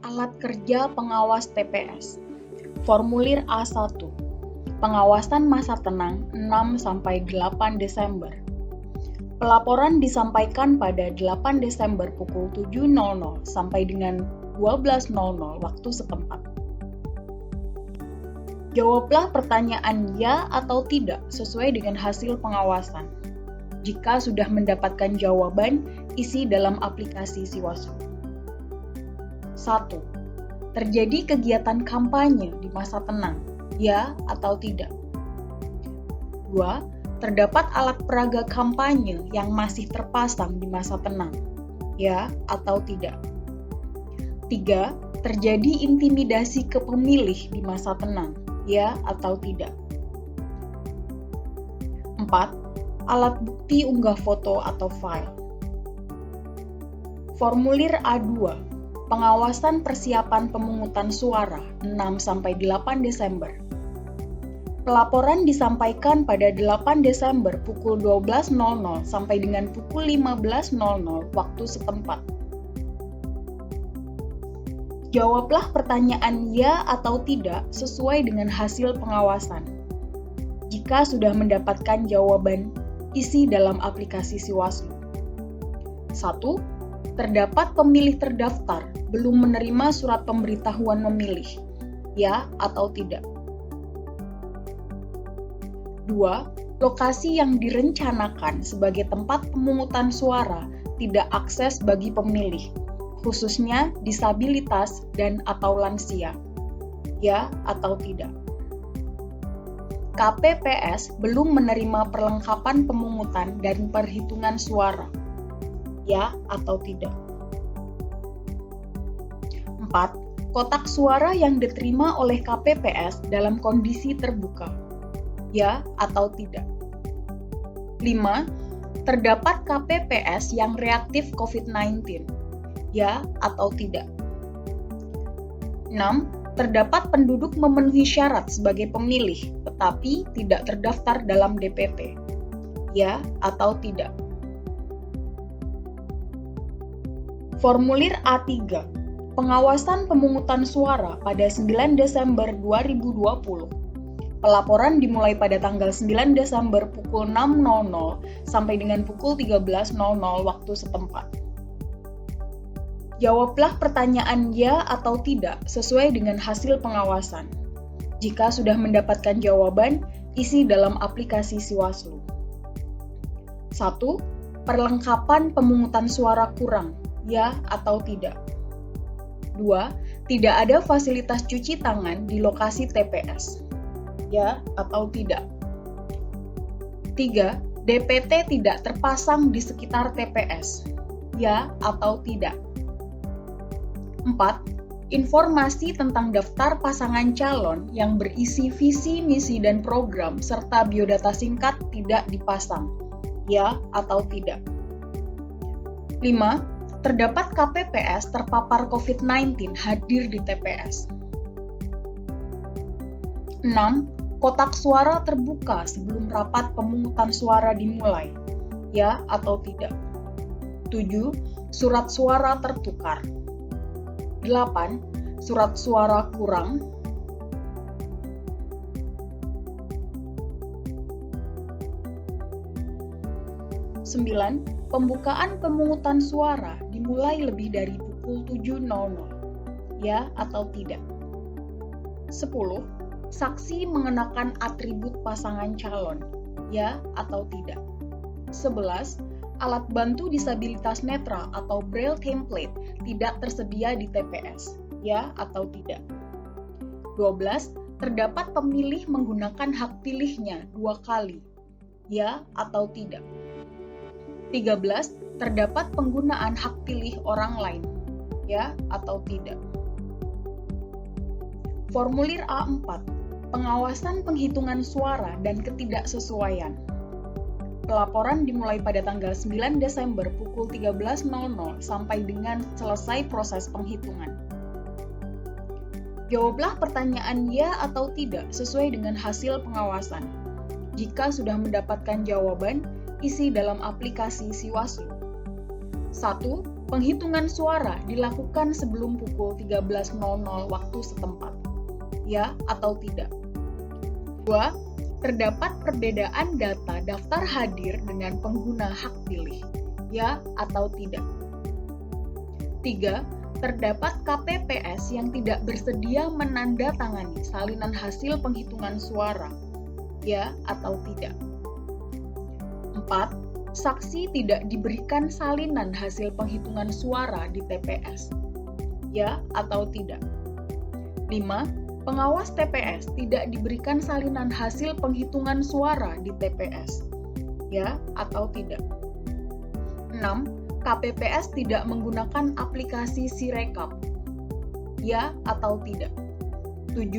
Alat kerja pengawas TPS. Formulir A1. Pengawasan masa tenang 6-8 Desember. Pelaporan disampaikan pada 8 Desember pukul 7.00 sampai dengan 12.00 waktu setempat. Jawablah pertanyaan ya atau tidak sesuai dengan hasil pengawasan. Jika sudah mendapatkan jawaban, isi dalam aplikasi Siwaslu. 1. Terjadi kegiatan kampanye di masa tenang, ya atau tidak? 2. Terdapat alat peraga kampanye yang masih terpasang di masa tenang, ya atau tidak? 3. Terjadi intimidasi ke pemilih di masa tenang, ya atau tidak? 4. Alat bukti unggah foto atau file. Formulir A2. Pengawasan persiapan pemungutan suara 6-8 Desember. Pelaporan disampaikan pada 8 Desember pukul 12.00 sampai dengan pukul 15.00 waktu setempat. Jawablah pertanyaan ya atau tidak sesuai dengan hasil pengawasan. Jika sudah mendapatkan jawaban, isi dalam aplikasi Siwaslu. 1. Terdapat pemilih terdaftar belum menerima surat pemberitahuan memilih, ya atau tidak? 2. Lokasi yang direncanakan sebagai tempat pemungutan suara tidak akses bagi pemilih, khususnya disabilitas dan atau lansia, ya atau tidak? KPPS belum menerima perlengkapan pemungutan dan perhitungan suara, ya atau tidak? 4. Kotak suara yang diterima oleh KPPS dalam kondisi terbuka, ya atau tidak? 5. Terdapat KPPS yang reaktif COVID-19, ya atau tidak? 6. Terdapat penduduk memenuhi syarat sebagai pemilih, tetapi tidak terdaftar dalam DPT, ya atau tidak? Formulir A3. Pengawasan pemungutan suara pada 9 Desember 2020. Pelaporan dimulai pada tanggal 9 Desember pukul 6.00 sampai dengan pukul 13.00 waktu setempat. Jawablah pertanyaan ya atau tidak sesuai dengan hasil pengawasan. Jika sudah mendapatkan jawaban, isi dalam aplikasi Siwaslu. 1. Perlengkapan pemungutan suara kurang, ya atau tidak? 2. Tidak ada fasilitas cuci tangan di lokasi TPS, ya atau tidak? 3. DPT tidak terpasang di sekitar TPS, ya atau tidak? 4. Informasi tentang daftar pasangan calon yang berisi visi, misi, dan program serta biodata singkat tidak dipasang, ya atau tidak? 5. Terdapat KPPS terpapar COVID-19 hadir di TPS. 6. Kotak suara terbuka sebelum rapat pemungutan suara dimulai, ya atau tidak? 7. Surat suara tertukar. 8. Surat suara kurang. 9. Pembukaan pemungutan suara dimulai lebih dari pukul 7.00, ya atau tidak? 10. Saksi mengenakan atribut pasangan calon, ya atau tidak? 11. Alat bantu disabilitas netra atau Braille template tidak tersedia di TPS, ya atau tidak? 12. Terdapat pemilih menggunakan hak pilihnya 2 kali, ya atau tidak? 13. Terdapat penggunaan hak pilih orang lain, ya atau tidak? Formulir A4. Pengawasan penghitungan suara dan ketidaksesuaian. Pelaporan dimulai pada tanggal 9 Desember pukul 13.00 sampai dengan selesai proses penghitungan. Jawablah pertanyaan ya atau tidak sesuai dengan hasil pengawasan. Jika sudah mendapatkan jawaban, isi dalam aplikasi Siwaslu. 1. Penghitungan suara dilakukan sebelum pukul 13.00 waktu setempat. Ya atau tidak? 2. Terdapat perbedaan data daftar hadir dengan pengguna hak pilih. Ya atau tidak? 3. Terdapat KPPS yang tidak bersedia menandatangani salinan hasil penghitungan suara. Ya atau tidak? 4. Saksi tidak diberikan salinan hasil penghitungan suara di TPS. Ya atau tidak? 5. Pengawas TPS tidak diberikan salinan hasil penghitungan suara di TPS. Ya atau tidak? 6. KPPS tidak menggunakan aplikasi Sirekap. Ya atau tidak? 7.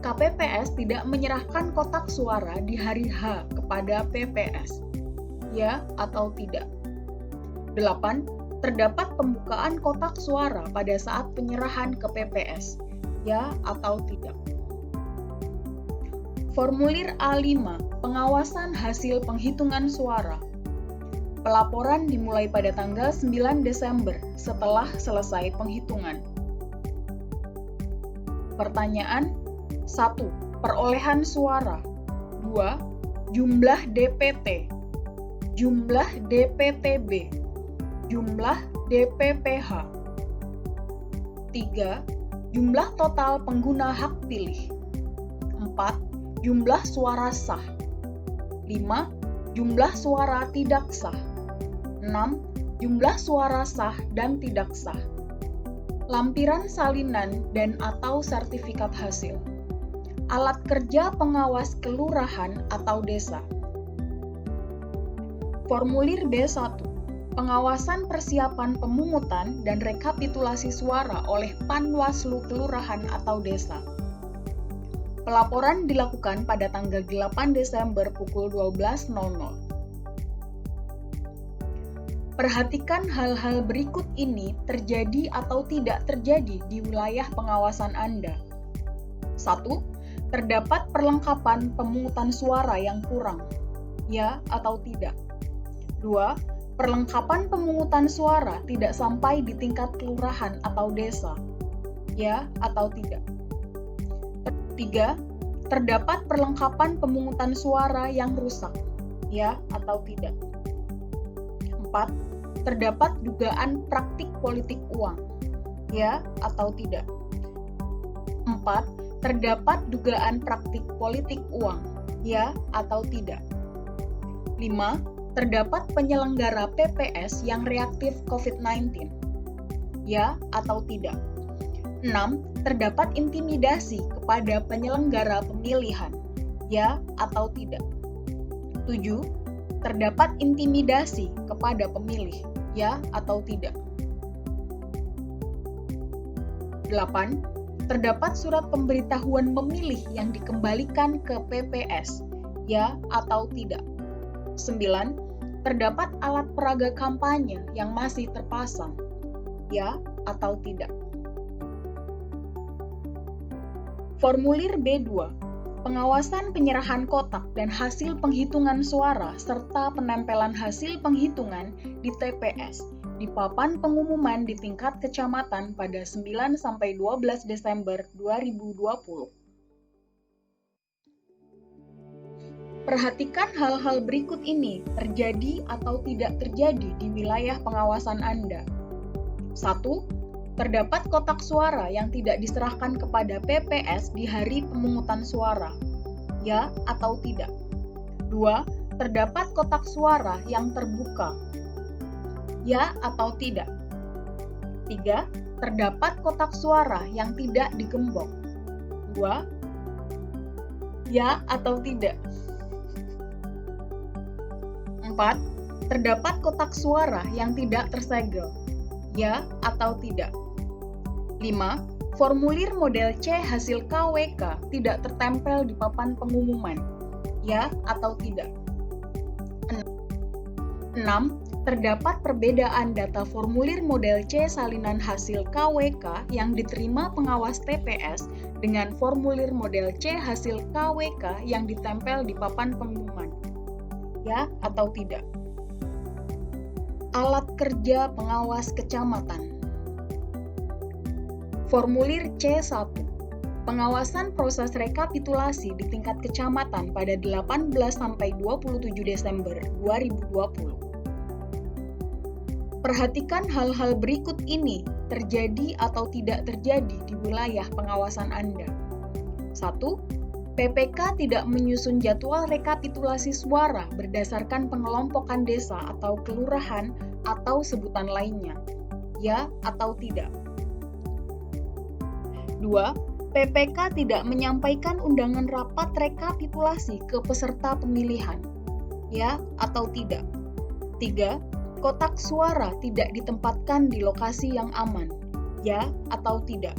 KPPS tidak menyerahkan kotak suara di hari H kepada PPS. Ya atau tidak? 8. Terdapat pembukaan kotak suara pada saat penyerahan ke PPS. Ya atau tidak? Formulir A5, pengawasan hasil penghitungan suara. Pelaporan dimulai pada tanggal 9 Desember setelah selesai penghitungan. Pertanyaan 1. Perolehan suara. 2. Jumlah DPT. Jumlah DPTB, jumlah DPPH. 3. Jumlah total pengguna hak pilih. 4. Jumlah suara sah. 5. Jumlah suara tidak sah. 6. Jumlah suara sah dan tidak sah. Lampiran salinan dan atau sertifikat hasil. Alat kerja pengawas kelurahan atau desa. Formulir B1, pengawasan persiapan pemungutan dan rekapitulasi suara oleh Panwaslu kelurahan atau desa. Pelaporan dilakukan pada tanggal 8 Desember pukul 12.00. Perhatikan hal-hal berikut ini terjadi atau tidak terjadi di wilayah pengawasan Anda. 1. Terdapat perlengkapan pemungutan suara yang kurang. Ya atau tidak? 2. Perlengkapan pemungutan suara tidak sampai di tingkat kelurahan atau desa. Ya atau tidak? 3. Terdapat perlengkapan pemungutan suara yang rusak. Ya atau tidak? 4. Terdapat dugaan praktik politik uang. Ya atau tidak? 4. Terdapat dugaan praktik politik uang. Ya atau tidak? 5. Terdapat penyelenggara PPS yang reaktif COVID-19. Ya atau tidak? 6. Terdapat intimidasi kepada penyelenggara pemilihan. Ya atau tidak? 7. Terdapat intimidasi kepada pemilih. Ya atau tidak? 8. Terdapat surat pemberitahuan memilih yang dikembalikan ke PPS. Ya atau tidak? 9. Terdapat alat peraga kampanye yang masih terpasang. Ya atau tidak? Formulir B2, pengawasan penyerahan kotak dan hasil penghitungan suara serta penempelan hasil penghitungan di TPS di papan pengumuman di tingkat kecamatan pada 9-12 Desember 2020. Perhatikan hal-hal berikut ini terjadi atau tidak terjadi di wilayah pengawasan Anda. 1. Terdapat kotak suara yang tidak diserahkan kepada PPS di hari pemungutan suara. Ya atau tidak? 2. Terdapat kotak suara yang terbuka. Ya atau tidak? 3. Terdapat kotak suara yang tidak digembok. 2. Ya atau tidak? 4. Terdapat kotak suara yang tidak tersegel. Ya atau tidak? 5. Formulir model C hasil KWK tidak tertempel di papan pengumuman. Ya atau tidak? 6. Terdapat perbedaan data formulir model C salinan hasil KWK yang diterima pengawas TPS dengan formulir model C hasil KWK yang ditempel di papan pengumuman. Ya atau tidak? Alat kerja pengawas kecamatan. Formulir C1. Pengawasan proses rekapitulasi di tingkat kecamatan pada 18 sampai 27 Desember 2020. Perhatikan hal-hal berikut ini terjadi atau tidak terjadi di wilayah pengawasan Anda. 1. PPK tidak menyusun jadwal rekapitulasi suara berdasarkan pengelompokan desa atau kelurahan atau sebutan lainnya. Ya atau tidak? 2. PPK tidak menyampaikan undangan rapat rekapitulasi ke peserta pemilihan. Ya atau tidak? 3. Kotak suara tidak ditempatkan di lokasi yang aman. Ya atau tidak?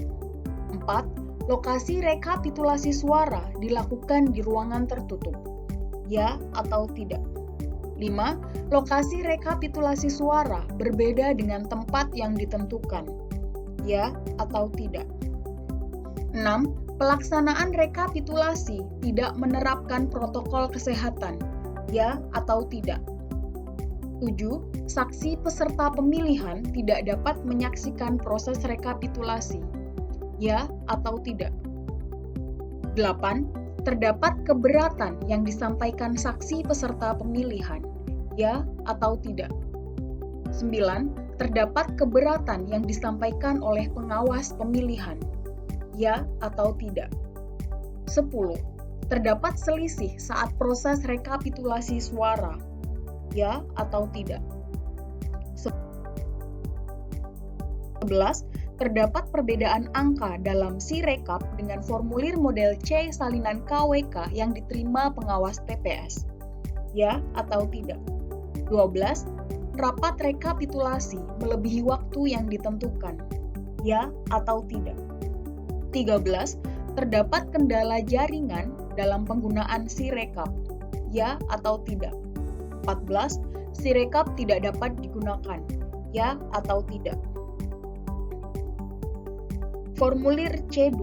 4. Lokasi rekapitulasi suara dilakukan di ruangan tertutup. Ya atau tidak? 5. Lokasi rekapitulasi suara berbeda dengan tempat yang ditentukan. Ya atau tidak? 6. Pelaksanaan rekapitulasi tidak menerapkan protokol kesehatan. Ya atau tidak? 7. Saksi peserta pemilihan tidak dapat menyaksikan proses rekapitulasi. Ya atau tidak? 8. Terdapat keberatan yang disampaikan saksi peserta pemilihan. Ya atau tidak? 9. Terdapat keberatan yang disampaikan oleh pengawas pemilihan. Ya atau tidak? 10. Terdapat selisih saat proses rekapitulasi suara. Ya atau tidak? 11. Terdapat perbedaan angka dalam Sirekap dengan formulir model C salinan KWK yang diterima pengawas TPS. Ya atau tidak? 12. Rapat rekapitulasi melebihi waktu yang ditentukan. Ya atau tidak? 13. Terdapat kendala jaringan dalam penggunaan Sirekap. Ya atau tidak? 14. Sirekap tidak dapat digunakan. Ya atau tidak? Formulir C2.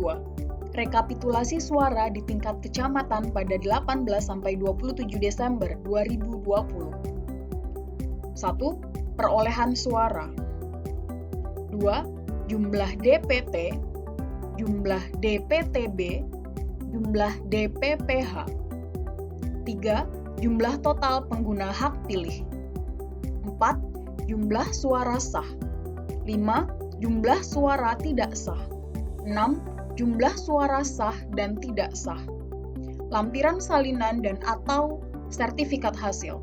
Rekapitulasi suara di tingkat kecamatan pada 18 sampai 27 Desember 2020. 1. Perolehan suara. 2. Jumlah DPT, jumlah DPTB, jumlah DPPH. 3. Jumlah total pengguna hak pilih. 4. Jumlah suara sah. 5. Jumlah suara tidak sah. 6. Jumlah suara sah dan tidak sah. Lampiran salinan dan atau sertifikat hasil.